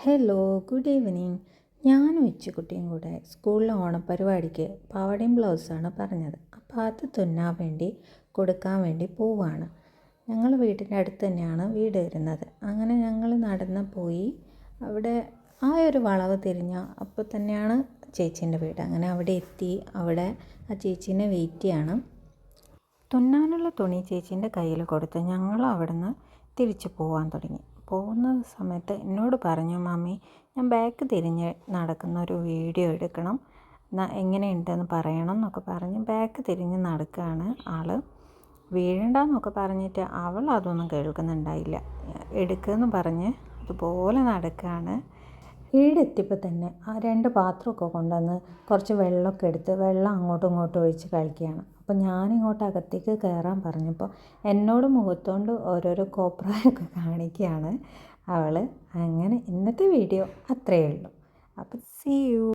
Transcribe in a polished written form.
Hello, good evening. ഞാനും ഇച്ചുകുട്ടിയും കൂടെ സ്കൂളിലെ ഓണപ്പരിപാടിക്ക് പാവാടയും ബ്ലൗസാണ് പറഞ്ഞത്. അപ്പോൾ അത് തുന്നാൻ വേണ്ടി കൊടുക്കാൻ വേണ്ടി പോവാണ്. ഞങ്ങൾ വീടിൻ്റെ അടുത്ത് തന്നെയാണ് വീട് വരുന്നത്. അങ്ങനെ ഞങ്ങൾ നടന്ന് പോയി. അവിടെ ആ ഒരു വളവ് തിരിഞ്ഞ അപ്പോൾ തന്നെയാണ് ചേച്ചീൻ്റെ വീട്. അങ്ങനെ അവിടെ എത്തി. അവിടെ ആ ചേച്ചീനെ വെയിറ്റ് ചെയ്യണം. തുന്നാനുള്ള തുണി ചേച്ചീൻ്റെ കയ്യിൽ കൊടുത്ത് ഞങ്ങൾ അവിടെ നിന്ന് തിരിച്ചു പോകാൻ തുടങ്ങി. പോകുന്ന സമയത്ത് എന്നോട് പറഞ്ഞു, മമ്മി ഞാൻ ബാക്ക് തിരിഞ്ഞ് നടക്കുന്ന ഒരു വീഡിയോ എടുക്കണം, എങ്ങനെയുണ്ടെന്ന് പറയണം എന്നൊക്കെ പറഞ്ഞ് ബാക്ക് തിരിഞ്ഞ് നടക്കുകയാണ് ആൾ. വീഴണ്ടെന്നൊക്കെ പറഞ്ഞിട്ട് അവൾ അതൊന്നും കേൾക്കുന്നുണ്ടായില്ല. എടുക്കുമെന്ന് പറഞ്ഞ് അതുപോലെ നടക്കുകയാണ്. വീടെത്തിയപ്പോൾ തന്നെ ആ 2 പാത്രമൊക്കെ കൊണ്ടുവന്ന് കുറച്ച് വെള്ളമൊക്കെ എടുത്ത് വെള്ളം അങ്ങോട്ടും ഇങ്ങോട്ടും ഒഴിച്ച് കളിക്കുകയാണ്. അപ്പോൾ ഞാനിങ്ങോട്ട് അകത്തേക്ക് കയറാൻ പറഞ്ഞപ്പോൾ എന്നോട് മുഖത്തോണ്ട് ഓരോരോ കോപ്രായൊക്കെ കാണിക്കുകയാണ് അവൾ. അങ്ങനെ ഇന്നത്തെ വീഡിയോ അത്രയേ ഉള്ളൂ. അപ്പോൾ സീ യു.